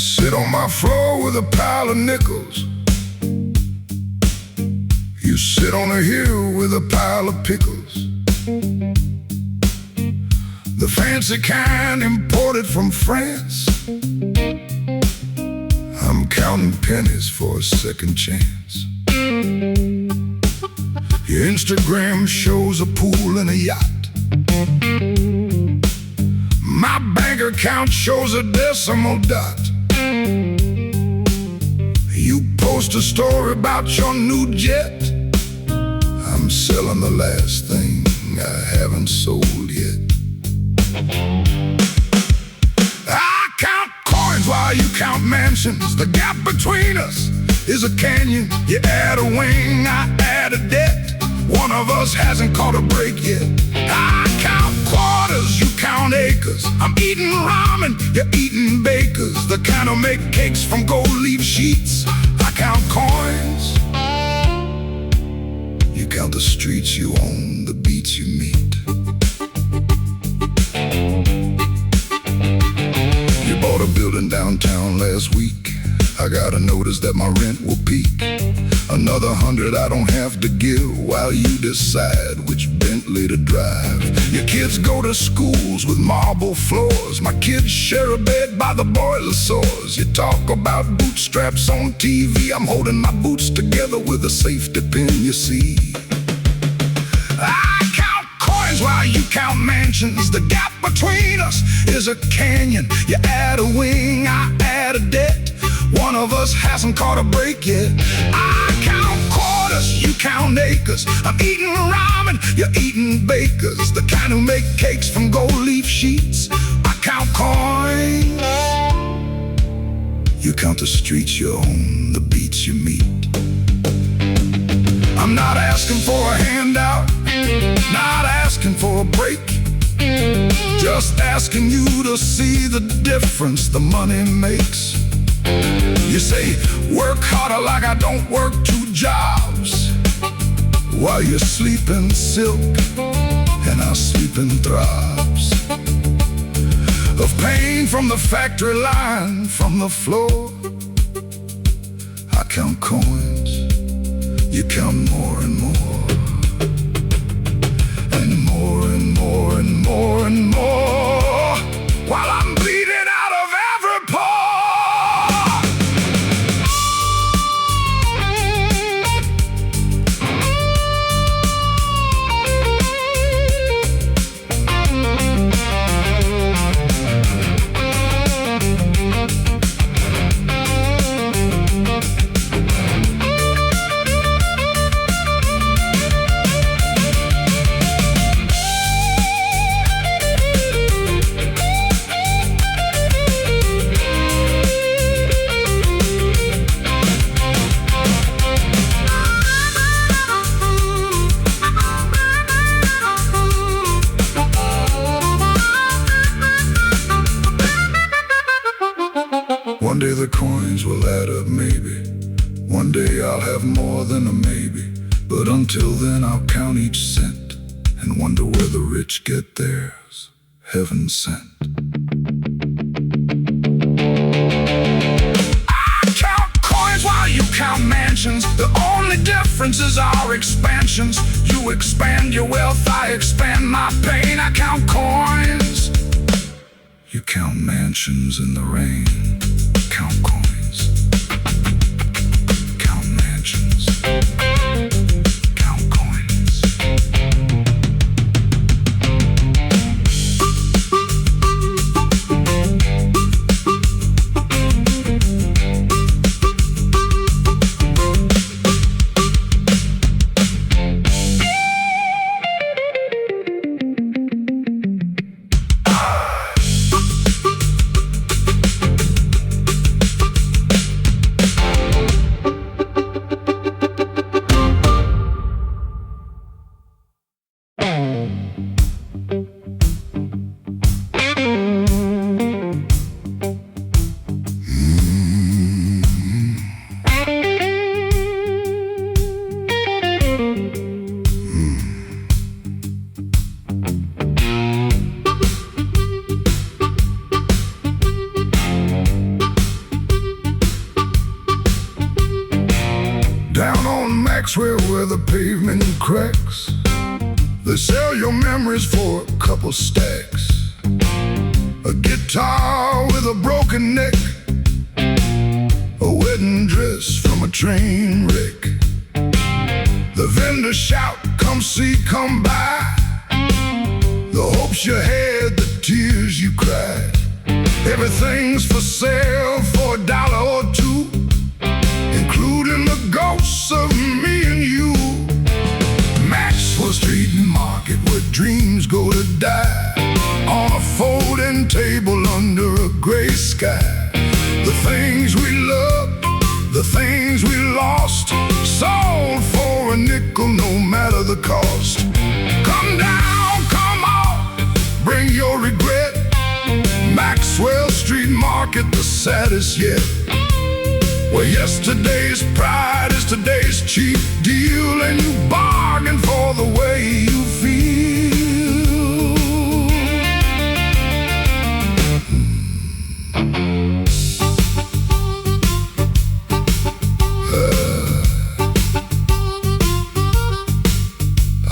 Sit on my floor with a pile of nickels. You sit on a hill with a pile of pickles. The fancy kind imported from France. I'm counting pennies for a second chance. Your Instagram shows a pool and a yacht. My bank account shows a decimal dot. You post a story about your new jet. I'm selling the last thing I haven't sold yet. I count coins while you count mansions. The gap between us is a canyon. You add a wing, I add a debt. One of us hasn't caught a break yet. I count quarters, you count acres. I'm eating ramen, you're eating bakers. The kind who make cakes from gold leaf sheets. I count coins. You count the streets you own, the beats you meet. You bought a building downtown last week. I got a notice that my rent will peak. Another 100 I don't have to give while you decide which Bentley to drive. Your kids go to schools with marble floors. My kids share a bed by the boiler sores. You talk about bootstraps on TV. I'm holding my boots together with a safety pin, you see. I count coins while you count mansions. The gap between us is a canyon. You add a wing, I add a debt. One of us hasn't caught a break yet. I count quarters, you count acres. I'm eating ramen, you're eating bakers. The kind who make cakes from gold leaf sheets. I count coins. You count the streets you own, the beats you meet. I'm not asking for a handout, not asking for a break. Just asking you to see the difference the money makes. You say, work harder like I don't work 2 jobs. While you sleep in silk and I sleep in throbs of pain from the factory line, from the floor. I count coins, you count more and more, and more and more and more and more, while I'm bleeding out of every pore. One day the coins will add up, maybe. One day I'll have more than a maybe. But until then I'll count each cent and wonder where the rich get theirs, heaven sent. I count coins while you count mansions. The only difference is our expansions. You expand your wealth, I expand my pain. I count coins. You count mansions in the rain. Count coins. Count mansions. Count coins. pavement cracks. They sell your memories for a couple stacks. A guitar with a broken neck, a wedding dress from a train wreck. The vendors shout, come see, come buy. The hopes you had, the tears you cried. Everything's for sale for $1 or $2, including the ghosts of me and you. Maxwell Street Market, where dreams go to die, on a folding table under a gray sky. The things we loved, the things we lost, sold for a nickel, no matter the cost. Come down, come on, bring your regret. Maxwell Street Market, the saddest yet, where yesterday's pride is today's cheap deal, and you bargain for the way you feel.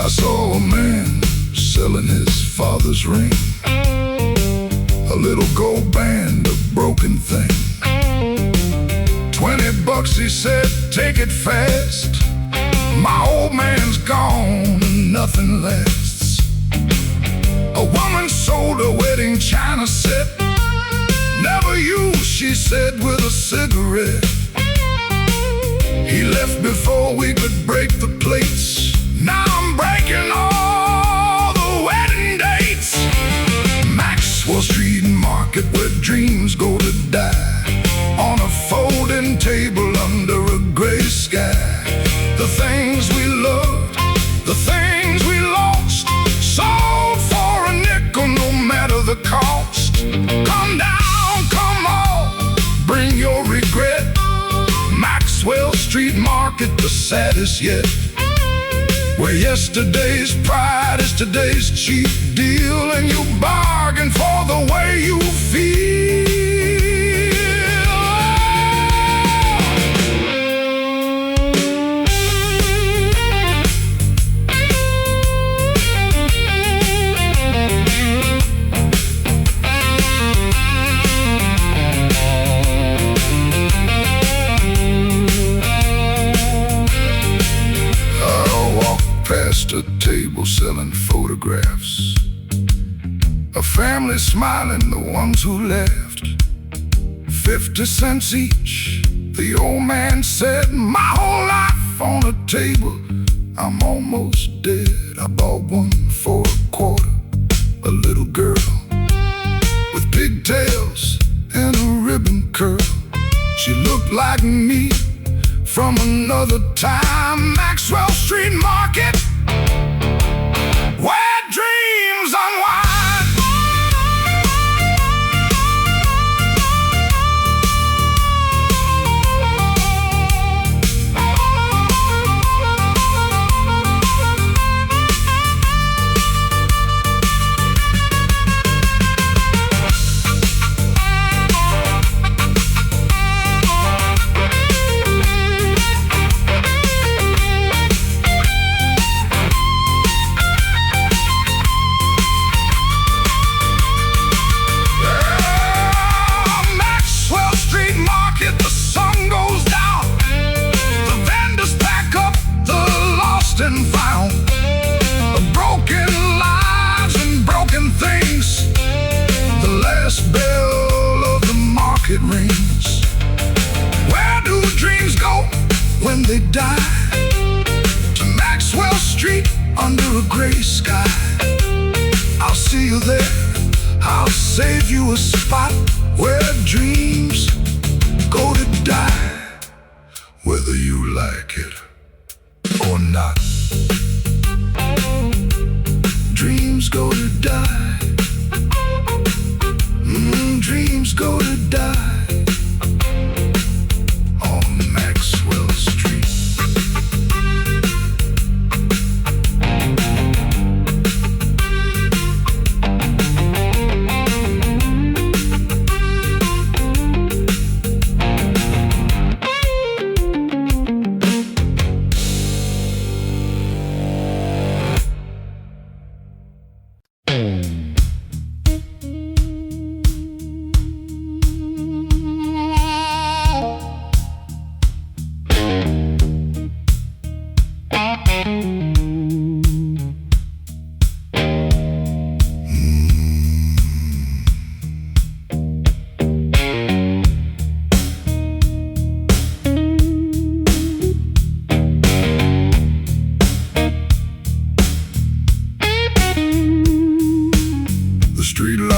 I saw a man selling his father's ring, a little gold band, a broken thing. $20, he said, take it fast. My old man's gone and nothing lasts. A woman sold a wedding china set, never used, she said, with a cigarette. He left before we could break the plates. Now I'm breaking all the wedding dates. Maxwell Street Market, where dreams go to die, on a folding table under a gray sky. The things we loved, the things we lost, sold for a nickel, no matter the cost. Come down, come on, bring your regret. Maxwell Street Market, the saddest yet, where yesterday's pride is today's cheap deal, and you bargain for the way you feel. Past a table selling photographs, a family smiling, the ones who left. 50 cents each, the old man said. My whole life on a table, I'm almost dead. I bought one for $0.25, a little girl with pigtails and a ribbon curl. She looked like me from another time. Maxwell Street Market, where dreams unwind. And found broken lives and broken things. The last bell of the market rings. Where do dreams go when they die? To Maxwell Street under a gray sky. I'll see you there, I'll save you a spot where dreams go to die, whether you like it or not. Dreams go to die. Dreams go to die on Maxwell Street.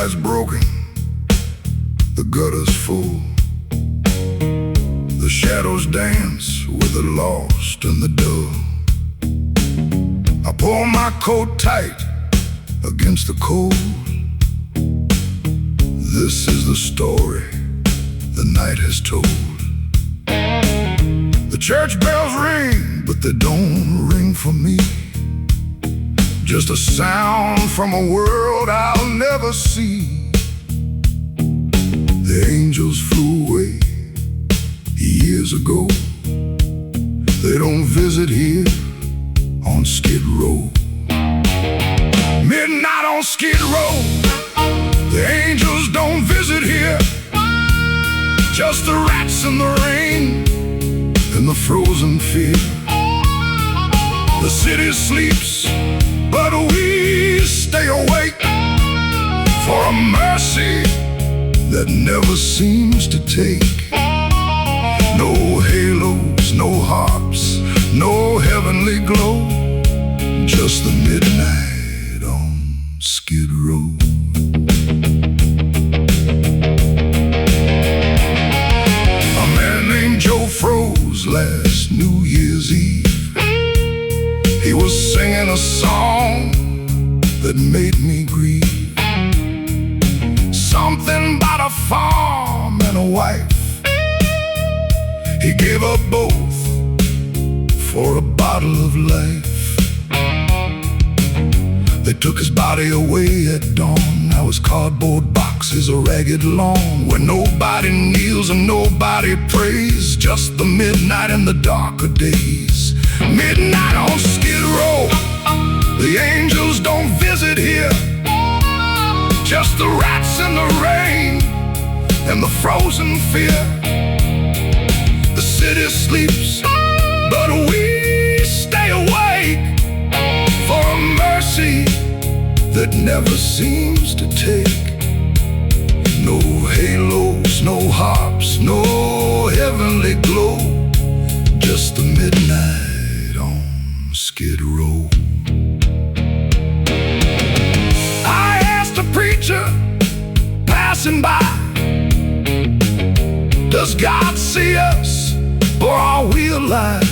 streetlights broken, the gutters full. The shadows dance with the lost and the dull. I pull my coat tight against the cold. This is the story the night has told. The church bells ring, but they don't ring for me. Just a sound from a world I'll never see. The angels flew away years ago. They don't visit here on Skid Row. Midnight on Skid Row, the angels don't visit here. Just the rats in the rain and the frozen fear. The city sleeps, but we stay awake for a mercy that never seems to take. No halos, no harps, no heavenly glow, just the midnight on Skid Row. A man named Joe froze last New Year's Eve. He was singing a song that made me grieve. Something about a farm and a wife. He gave up both for a bottle of life. They took his body away at dawn. Now his cardboard box is a ragged lawn where nobody kneels and nobody prays. Just the midnight and the darker days. Midnight on Skid Row, the angels don't visit here. Just the rats in the rain and the frozen fear. The city sleeps, but we stay awake for a mercy that never seems to take. No halos, no harps, no heavenly glow, just the midnight on Skid Row. I asked a preacher passing by, does God see us, or are we alive?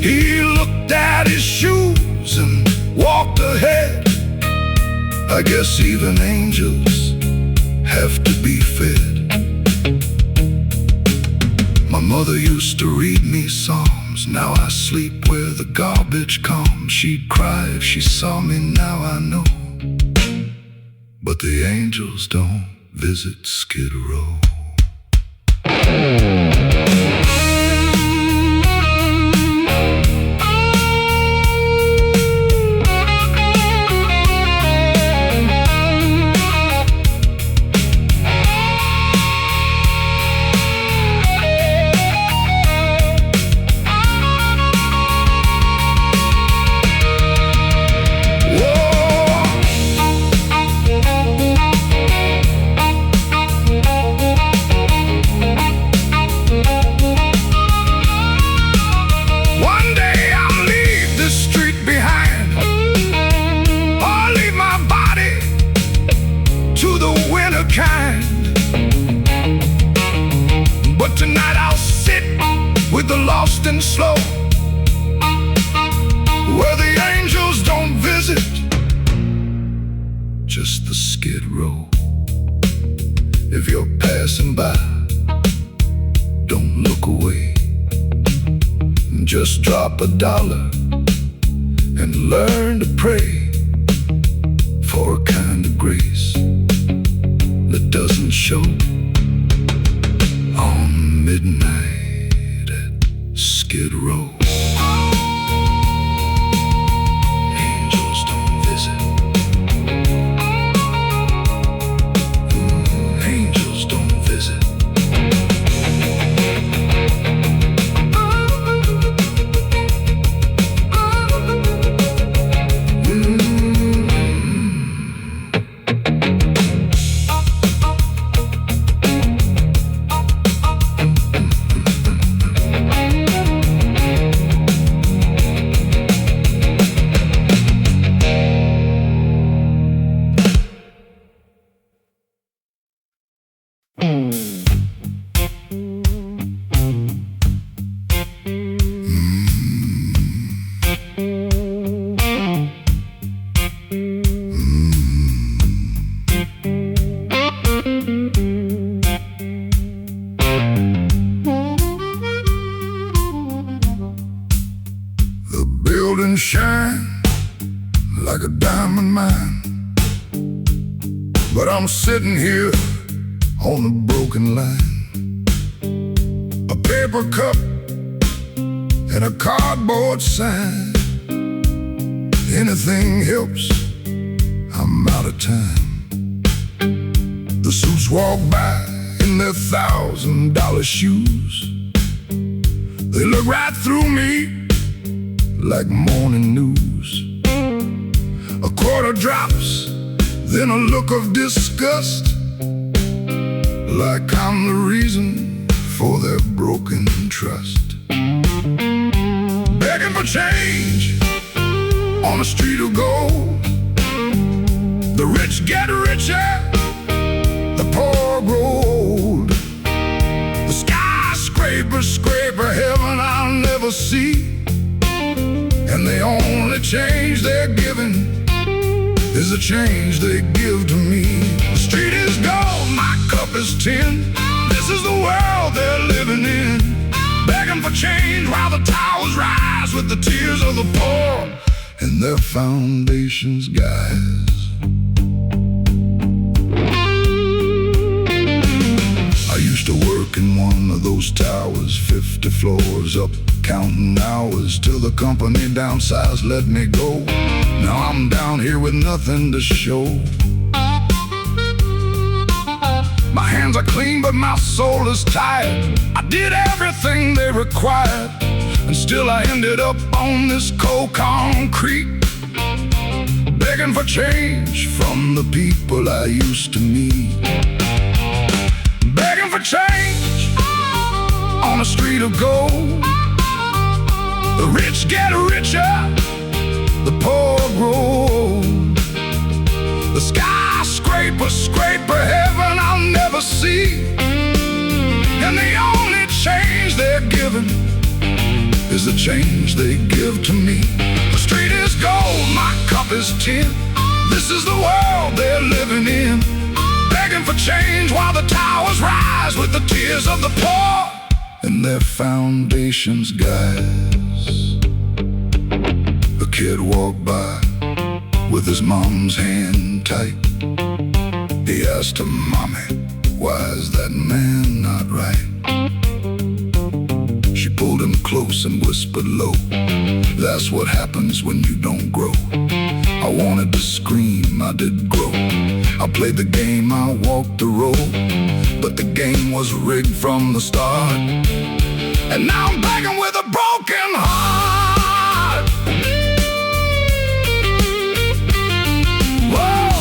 He looked at his shoes and walked ahead. I guess even angels have to be fed. My mother used to read me psalms. Now I sleep where the garbage comes. She'd cry if she saw me, now I know. But the angels don't visit Skid Row. But tonight I'll sit with the lost and slow, where the angels don't visit, just the Skid Row. If you're passing by, don't look away. Just drop $1 and learn to pray for a kind of grace that doesn't show on midnight at Skid Row. Angels don't visit. Angels don't visit. diamond mine. But I'm sitting here on the broken line. A paper cup and a cardboard sign. Anything helps, I'm out of time. The suits walk by in their $1,000 shoes. They look right through me like morning news. A quarter drops, then a look of disgust, like I'm the reason for their broken trust. Begging for change on a street of gold. The rich get richer, the poor grow old. The skyscrapers scrape a heaven I'll never see, and the only change they're giving is the change they give to me. The street is gold, my cup is tin. This is the world they're living in. Begging for change while the towers rise with the tears of the poor and their foundations guys. I used to work in one of those towers, 50 floors up, counting hours till the company downsized, let me go. Now I'm down here with nothing to show. My hands are clean, but my soul is tired. I did everything they required, and still I ended up on this cold concrete, begging for change from the people I used to meet. Begging for change on a street of gold. The rich get richer, the poor grow old. The skyscrapers scrape a heaven I'll never see, and the only change they're giving is the change they give to me. The street is gold, my cup is tin. This is the world they're living in. Begging for change while the towers rise with the tears of the poor and their foundations guys. A kid walked by with his mom's hand tight. He asked her, "Mommy, why is that man not right?" She pulled him close and whispered low, "That's what happens when you don't grow." I wanted to scream, I did grow. I played the game, I walked the road, but the game was rigged from the start. And now I'm begging with a broken heart. Whoa.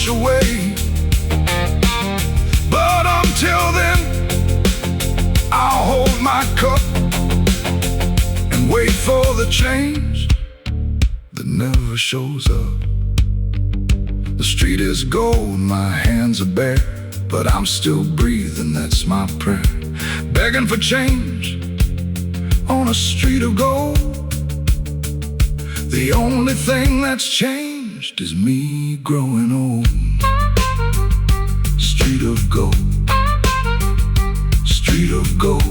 Away. But until then, I'll hold my cup and wait for the change that never shows up. The street is gold, my hands are bare, but I'm still breathing, that's my prayer. Begging for change on a street of gold. The only thing that's changed is me growing old. Street of gold, street of gold.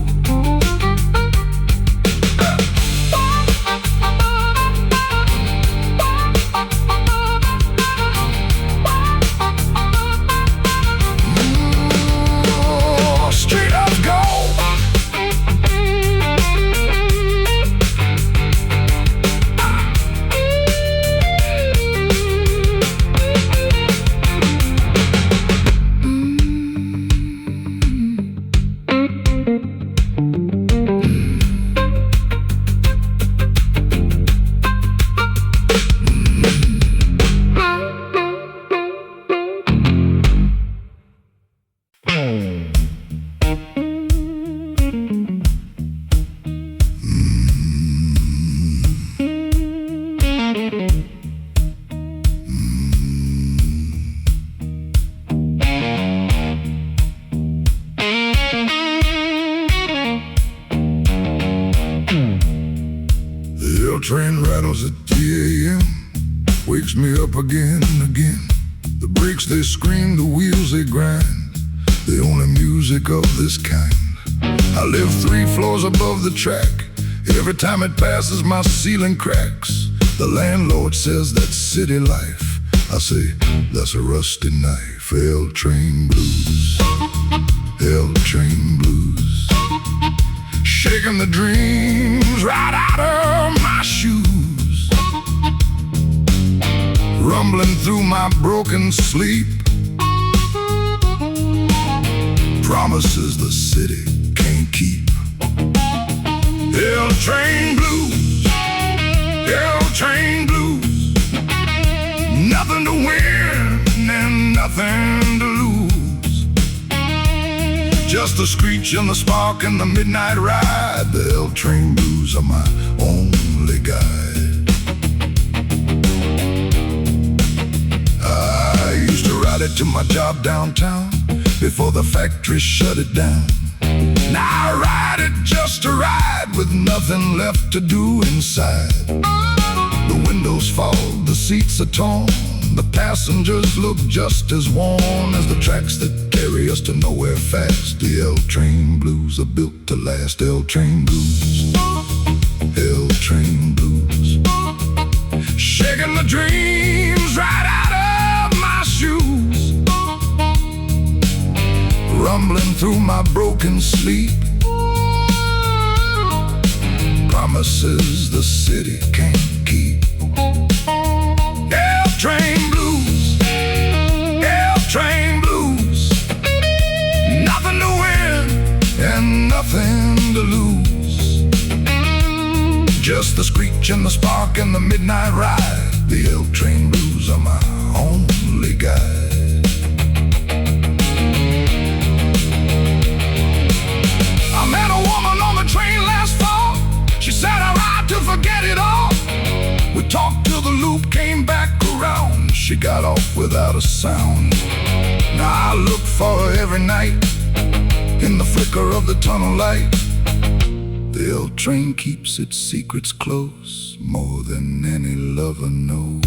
Street of gold. The L train rattles at 3 a.m. Wakes me up again and again. The brakes they scream, the wheels they grind, the only music of this kind. I live 3 floors above the track. Every time it passes my ceiling cracks. The landlord says that's city life. I say that's a rusty knife. L train blues, L train blues, shaking the dreams right out of my shoes, rumbling through my broken sleep. Promises the city can't keep. L train blues, L train blues, nothing to win and nothing to lose. Just a screech and the spark and the midnight ride. The L train blues are my only guide. I used to ride it to my job downtown before the factory shut it down. Now I ride it just to ride with nothing left to do inside. The windows fall, the seats are torn, the passengers look just as worn as the tracks that carry us to nowhere fast. The L train blues are built to last. L train blues, L train blues, shaking the dreams right out of my shoes, rumbling through my broken sleep. Promises the city can't keep. L train blues, L train blues, nothing to win and nothing to lose. Just the screech and the spark and the midnight ride. The L train blues are my only guide. I met a woman on the train last fall. She said I ride to forget it all. We talked till the loop came back around. She got off without a sound. Now I look for her every night in the flicker of the tunnel light. The L train keeps its secrets close, more than any lover knows.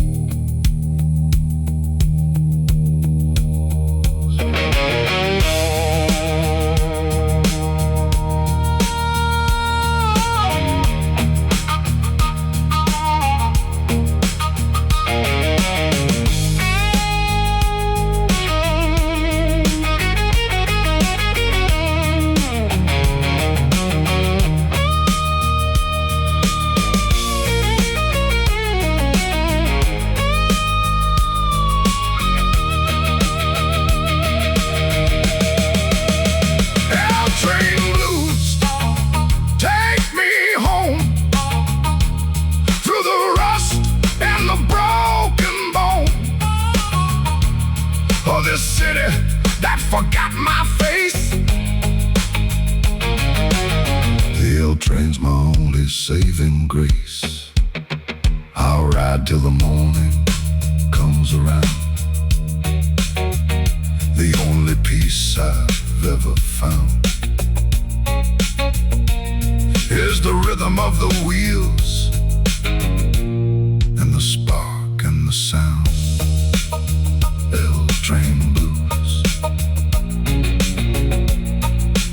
This city that forgot my face. The L train's my only saving grace. I'll ride till the morning comes around. The only peace I've ever found is the rhythm of the wheels and the spark and the sound. L train blues,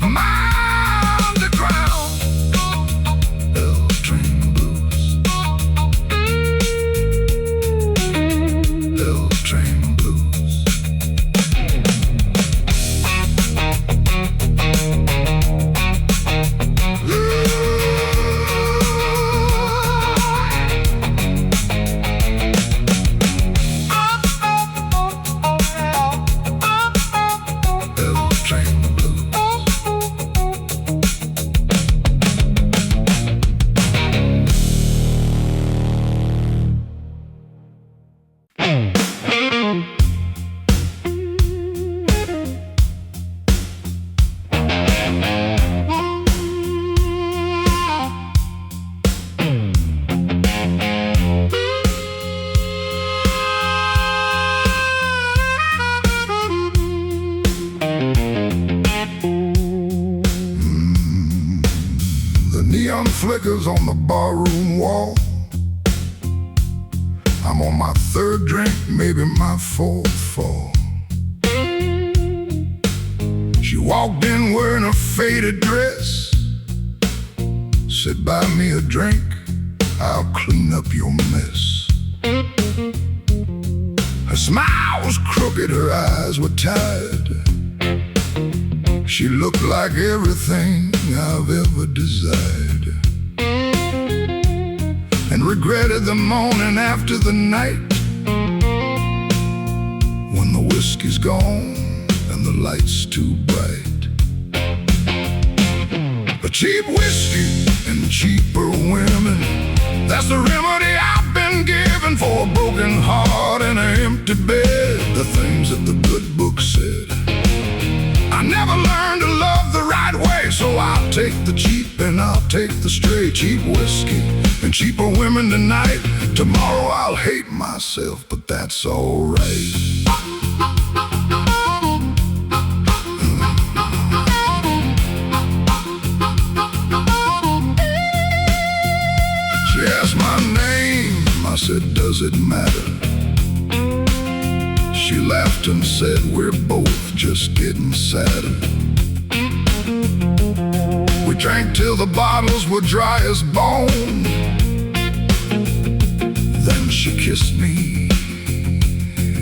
my underground. L train blues, L train. flickers on the barroom wall. I'm on my third drink, maybe my fourth fall. She walked in wearing a faded dress, said, buy me a drink, I'll clean up your mess. Her smile was crooked, her eyes were tired. She looked like everything I've ever desired, and regretted the morning after the night, when the whiskey's gone and the light's too bright. But cheap whiskey and cheaper women, that's the remedy I've been given for a broken heart and an empty bed. The things that the good book said. I never learned to love the right way, so I'll take the cheap and I'll take the straight. Cheap whiskey and cheaper women tonight. Tomorrow I'll hate myself, but that's alright. She asked my name, I said, does it matter? She laughed and said, we're both just getting sadder. We drank till the bottles were dry as bone. Then she kissed me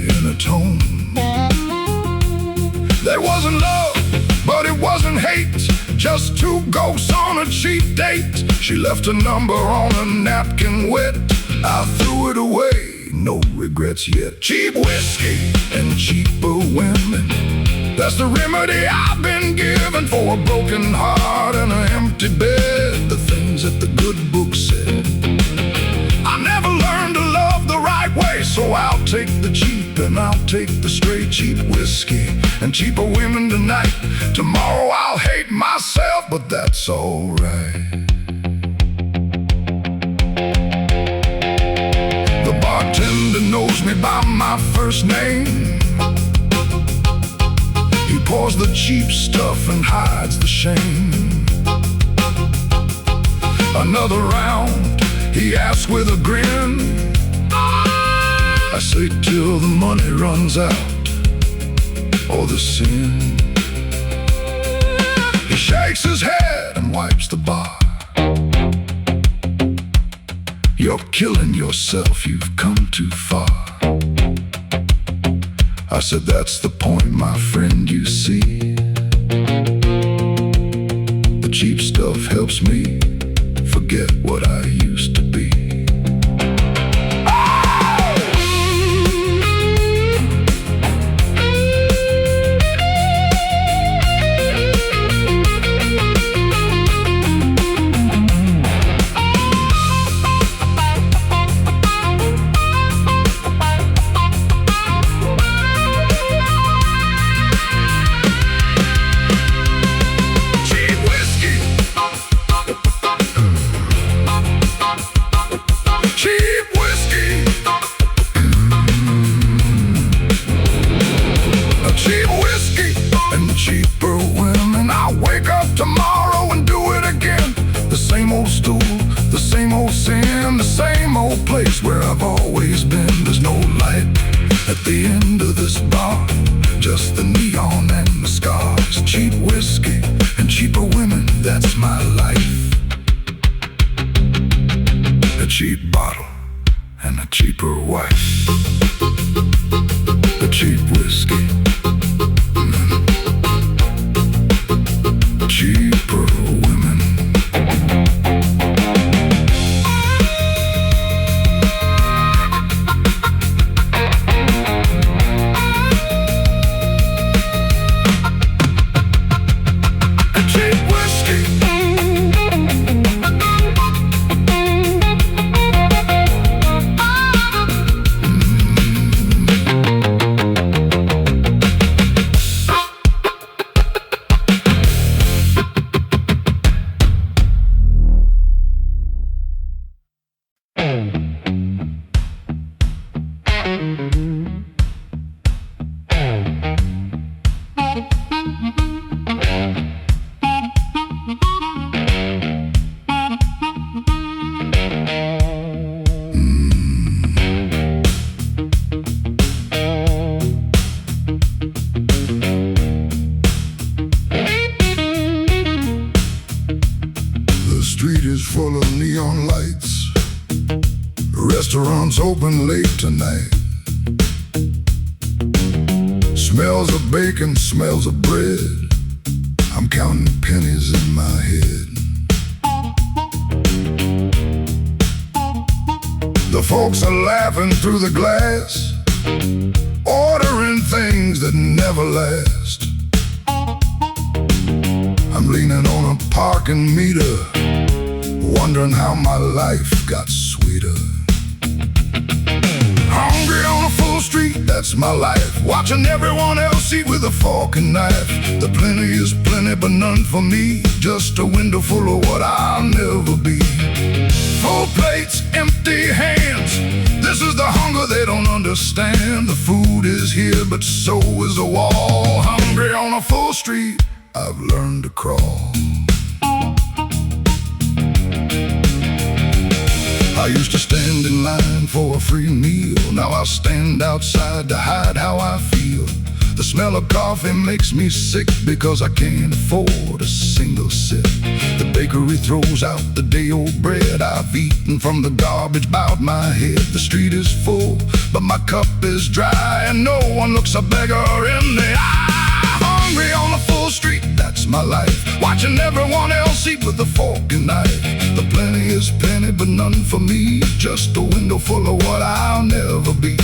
in a tone. There wasn't love, but it wasn't hate, just two ghosts on a cheap date. She left a number on a napkin wet. I threw it away, no regrets yet. Cheap whiskey and cheaper women, that's the remedy I've been given for a broken heart and an empty bed. The things that the good book said. I never learned to love the right way, so I'll take the cheap and I'll take the straight. Cheap whiskey and cheaper women tonight. Tomorrow I'll hate myself, but that's alright. The bartender knows me by my first name. He pours the cheap stuff and hides the shame. Another round, he asks with a grin. I say, till the money runs out, or the sin. He shakes his head and wipes the bar. You're killing yourself, you've come too far. I said, that's the point, my friend, you see. The cheap stuff helps me forget what I used to be. Cheaper women, I'll wake up tomorrow and do it again. The same old stool, the same old sin, the same old place where I've always been. There's no light at the end of this bar, just the neon and the scars. Cheap whiskey and cheaper women, that's my life. A cheap bottle and a cheaper wife. A cheap whiskey, cheaper women. A cheap whiskey. is full of neon lights. Restaurants open late tonight. Smells of bacon, smells of bread. I'm counting pennies in my head. The folks are laughing through the glass, ordering things that never last. I'm leaning on a parking meter, wondering how my life got sweeter. Hungry on a full street, that's my life. Watching everyone else eat with a fork and knife. The plenty is plenty, but none for me. Just a window full of what I'll never be. Full plates, empty hands. This is the hunger they don't understand. The food is here, but so is the wall. Hungry on a full street, I've learned to crawl. I used to stand in line for a free meal. Now I stand outside to hide how I feel. The smell of coffee makes me sick because I can't afford a single sip. The bakery throws out the day-old bread I've eaten from the garbage bowed my head. The street is full, but my cup is dry, and no one looks a beggar in the eye. Hungry on a full street, that's my life. Watching everyone else eat with a fork and knife. The plenty is plenty, but none for me. Just a window full of what I'll never be.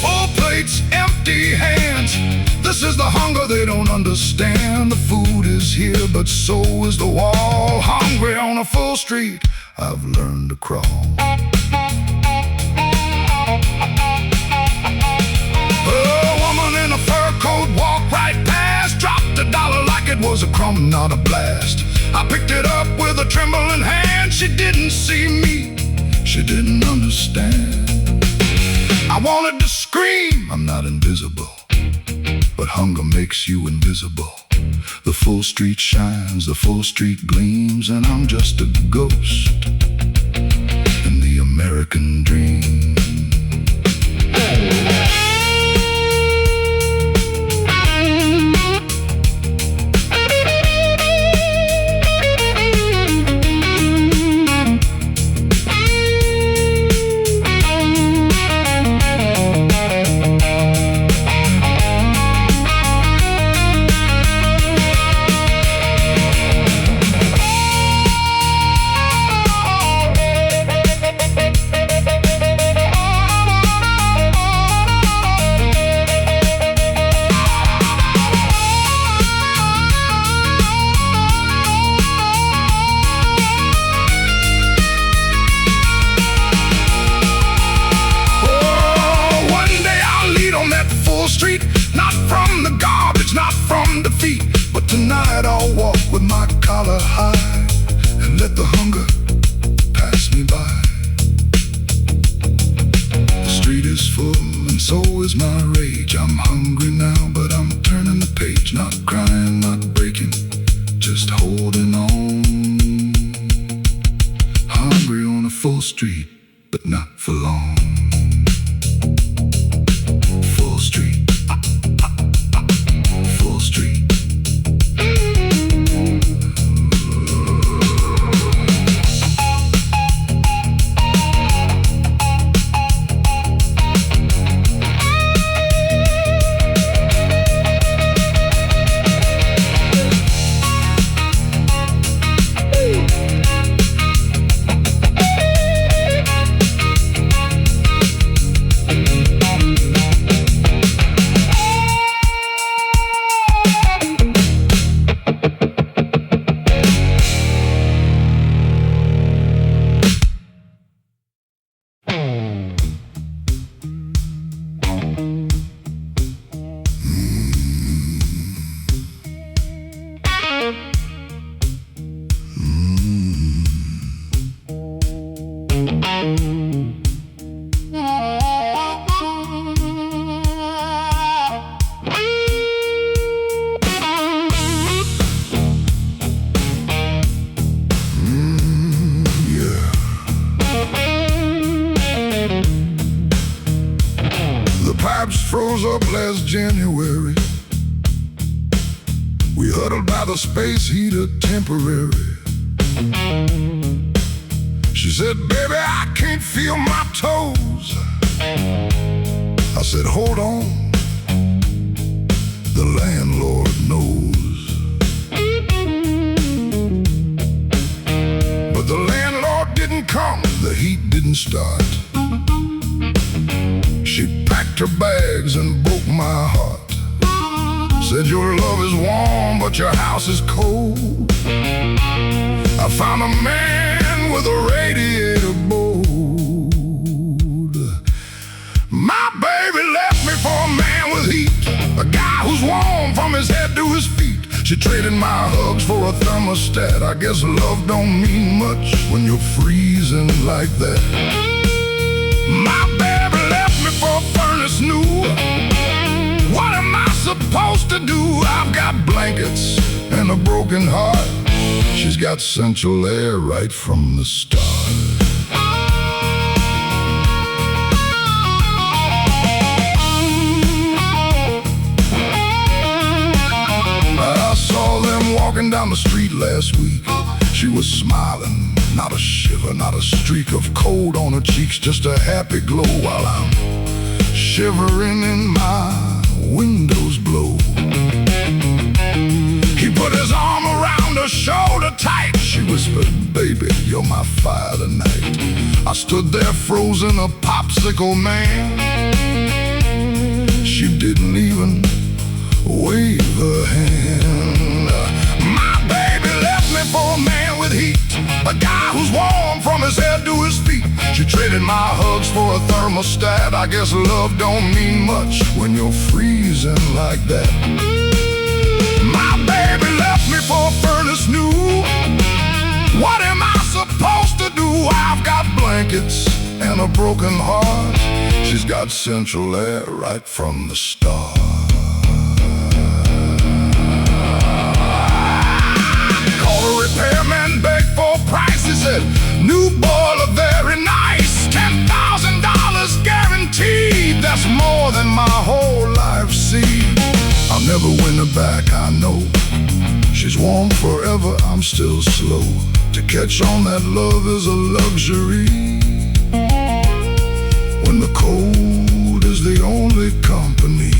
Full plates, empty hands. This is the hunger they don't understand. The food is here, but so is the wall. Hungry on a full street, I've learned to crawl. A woman in a fur coat walked right past, dropped $1 like it was a crumb, not a blast. I picked it up with a trembling hand. She didn't see me, she didn't understand. I wanted to scream, I'm not invisible, but hunger makes you invisible. The full street shines, the full street gleams, and I'm just a ghost in the American dream. Street, not from the garbage, not from defeat, but tonight I'll walk with my collar high and let the hunger pass me by. The street is full and so is my rage. I'm hungry now, but I'm turning the page. Not crying, not breaking, just holding on. Hungry on a full street, but not for long. Full street. Full street. Froze up last January. We huddled by the space heater temporary. She said, baby, I can't feel my toes. I said, hold on, the landlord knows. But the landlord didn't come, the heat didn't start. She packed her bags and broke my heart. Said, your love is warm, but your house is cold. I found a man with a radiator board. My baby left me for a man with heat, a guy who's warm from his head to his feet. She traded my hugs for a thermostat. I guess love don't mean much when you're freezing like that. My baby left me for a furnace new. What am I supposed to do? I've got blankets and a broken heart. She's got central air right from the start. I saw them walking down the street last week. She was smiling, not a shiver, not a streak of cold on her cheeks, just a happy glow while I'm shivering in my windows blow. He put his arm around her shoulder tight. She whispered, baby, you're my fire tonight. I stood there frozen, a popsicle man. She didn't even wave her hand. My baby left me for a man with heat, a guy who's warm from his head to his feet. She traded my hugs for a thermostat. I guess love don't mean much when you're freezing like that. My baby left me for a furnace new. What am I supposed to do? I've got blankets and a broken heart. She's got central air right from the start. Called a repairman, begged for a price. He said, new boiler, very nice, $10,000 guaranteed. That's more than my whole life, see. I'll never win her back, I know. She's warm forever, I'm still slow. To catch on that love is a luxury, when the cold is the only company.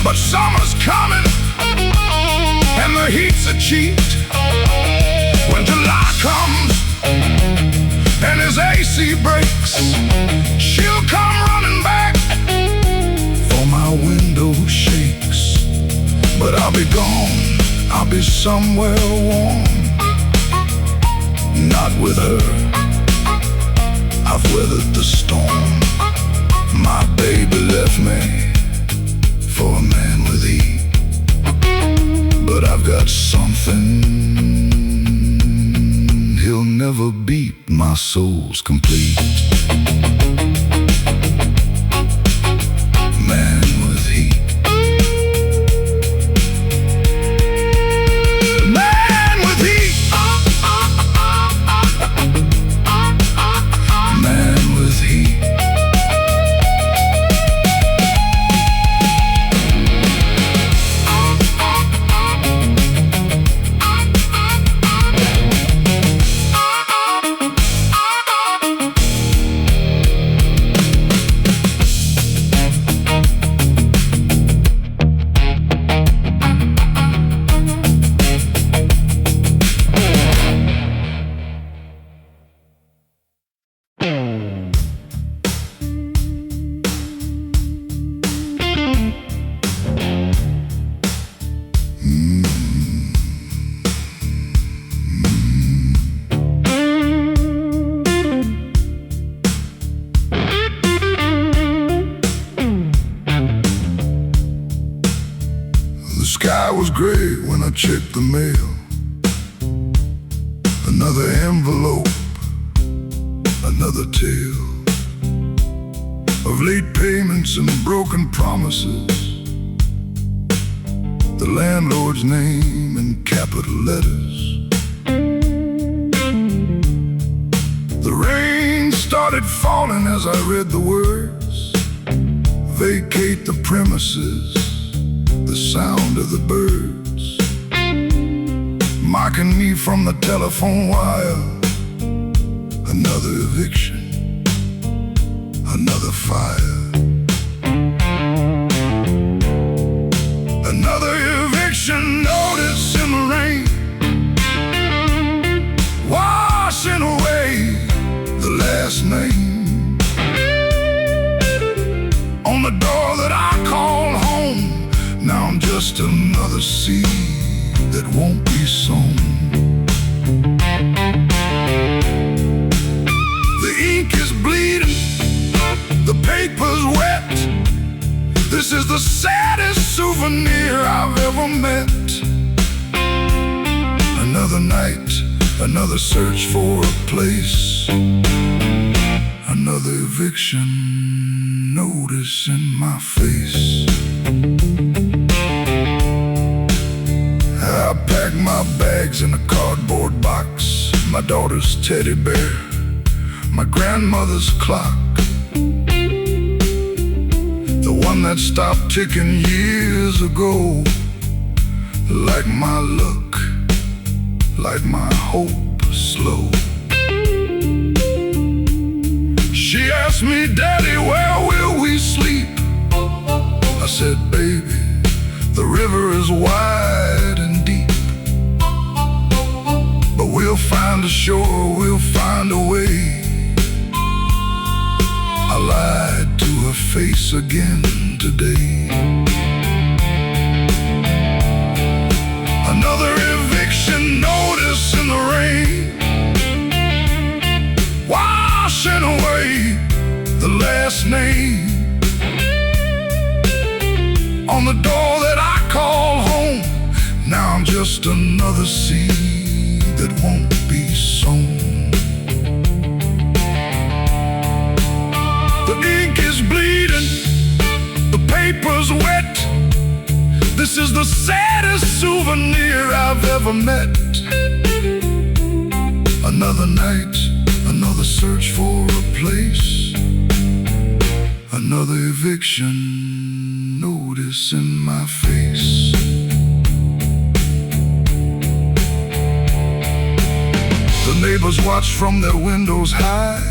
But summer's coming, and the heat's a cheat. When July comes, and his AC breaks, she'll come running back, for my window shakes. But I'll be gone, I'll be somewhere warm. Not with her, I've weathered the storm. My baby left me for a man with heat, but I've got something he'll never beat. My soul's complete. Man with heat. Man with heat. Man with heat. was gray when I checked the mail. Another envelope, another tale of late payments and broken promises. The landlord's name in capital letters. The rain started falling as I read the words. Vacate the premises, the sound of the birds mocking me from the telephone wire. Another eviction, another fire. Another eviction notice in the rain, washing away the last name on the door that I call home. Now I'm just another seed that won't be sown. The ink is bleeding, the paper's wet. This is the saddest souvenir I've ever met. Another night, another search for a place, another eviction notice in my face. I packed my bags in a cardboard box, my daughter's teddy bear, my grandmother's clock, the one that stopped ticking years ago. Like my luck, like my hope, slow. She asked me, Daddy, where will we sleep? I said, baby, the river is wide and deep, but we'll find a shore, we'll find a way. I lied to her face again today. Another eviction notice in the rain, washing away the last name on the door that I call home. Now I'm just another seed that won't be sown. The ink is bleeding, the paper's wet. This is the saddest souvenir I've ever met. Another night, another search for a place, another eviction notice in my face. The neighbors watch from their windows high,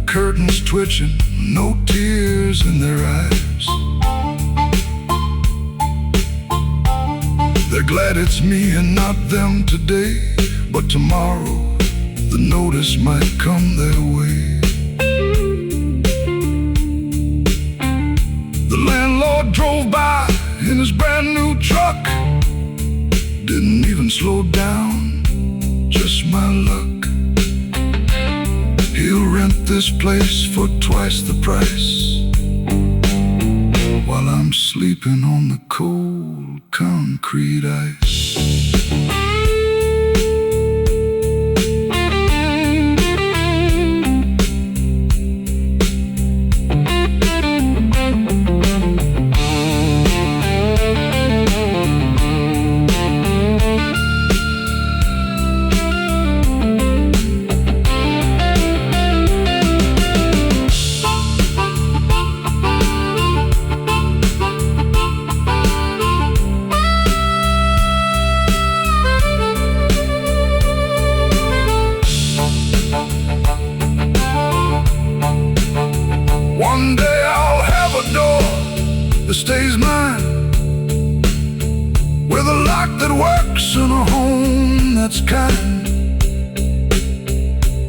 curtains twitching, no tears in their eyes. They're glad it's me and not them today, but tomorrow the notice might come their way. The landlord drove by in his brand new truck, didn't even slow down, just my luck. He'll rent this place for twice the price, while I'm sleeping on the cold concrete ice. One day I'll have a door that stays mine, with a lock that works and a home that's kind.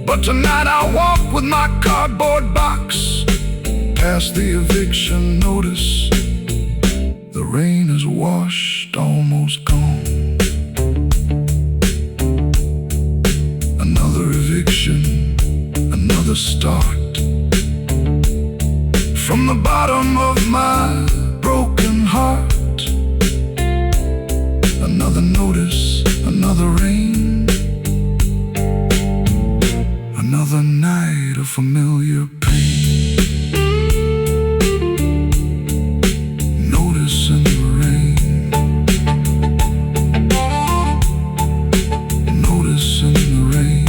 But tonight I'll walk with my cardboard box past the eviction notice. The rain is washed, almost gone. Another eviction, another start. From the bottom of my broken heart, a familiar pain. Noticing the rain. Noticing the rain.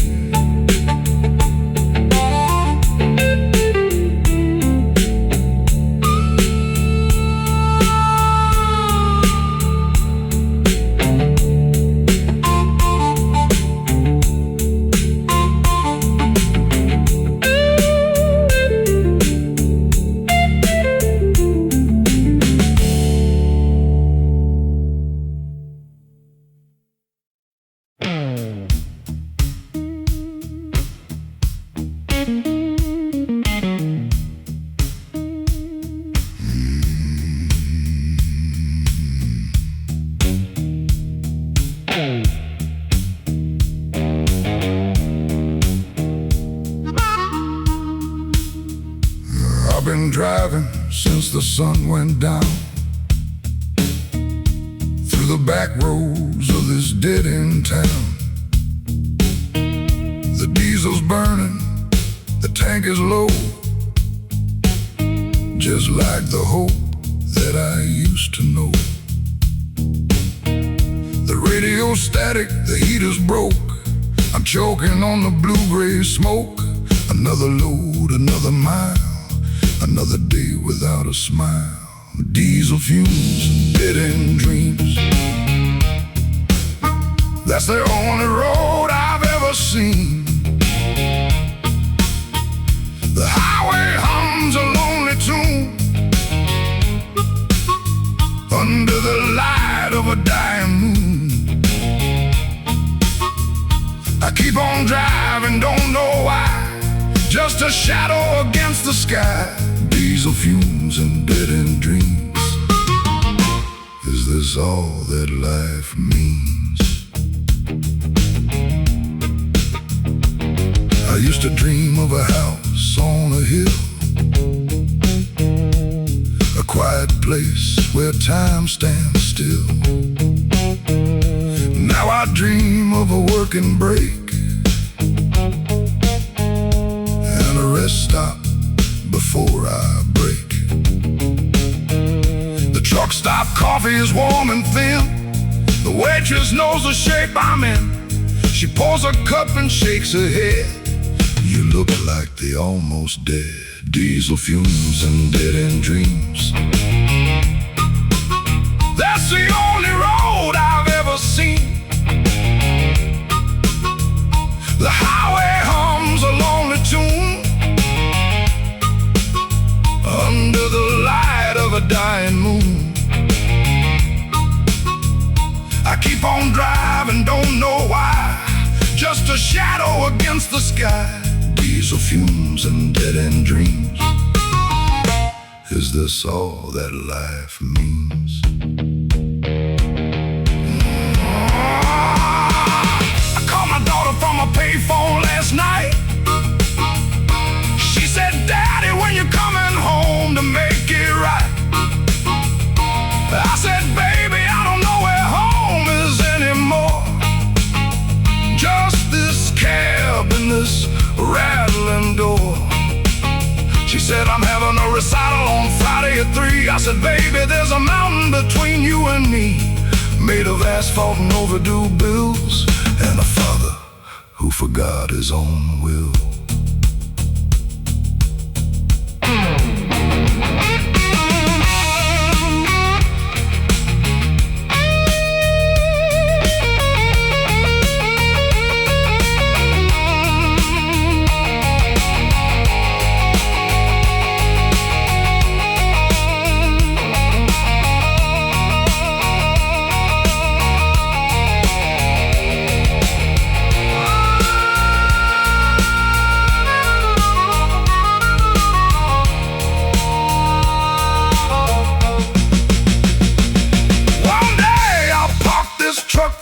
I've been driving since the sun went down, through the back roads of this dead-end town. The diesel's burning, the tank is low, just like the hope that I used to know. The radio's static, the heater's broke, I'm choking on the blue-gray smoke. Another load, another mile, another day without a smile. Diesel fumes and dead-end dreams, that's the only road I've ever seen. The highway hums a lonely tune under the light of a dying moon. I keep on driving, don't know why, just a shadow against the sky. Diesel fumes and dead-end dreams, is this all that life means? I used to dream of a house on a hill, a quiet place where time stands still. Now I dream of a working break and a rest stop before I break. The truck stop coffee is warm and thin, the waitress knows the shape I'm in. She pours a cup and shakes her head. You look like the almost dead. Diesel fumes and dead-end dreams, that's the only road I've ever seen. The highway hums a lonely tune under the light of a dying moon. I keep on driving, don't know why, just a shadow against the sky. Diesel fumes and dead-end dreams, is this all that life means? I called my daughter from a payphone last night. She said, "Daddy, when you coming home to make it right?" I said, "Baby, I don't know where home is anymore. Just this cab and this rattling door." She said, "I'm having a recital on Friday at 3. I said, "Baby, there's a mountain between you and me, made of asphalt and overdue bills, and a father who forgot his own will."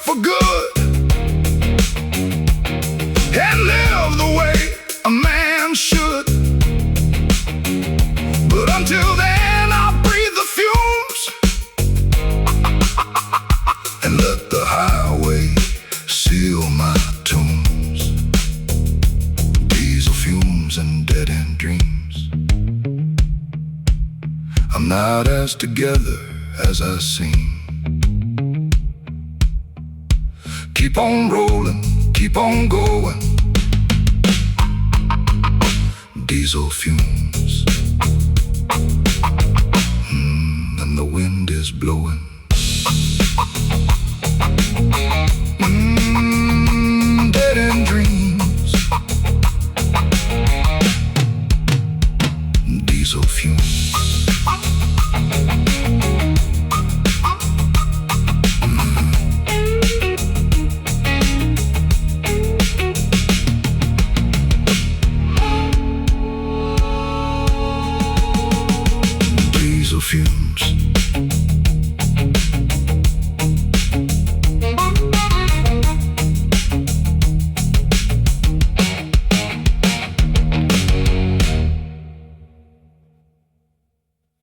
For good and live the way a man should, but until then I'll breathe the fumes and let the highway seal my tombs. Diesel fumes and dead-end dreams. I'm not as together as I seem. Keep on rolling, keep on going. Diesel fumes, and the wind is blowing. Dead-end dreams. Diesel fumes. Diesel fumes.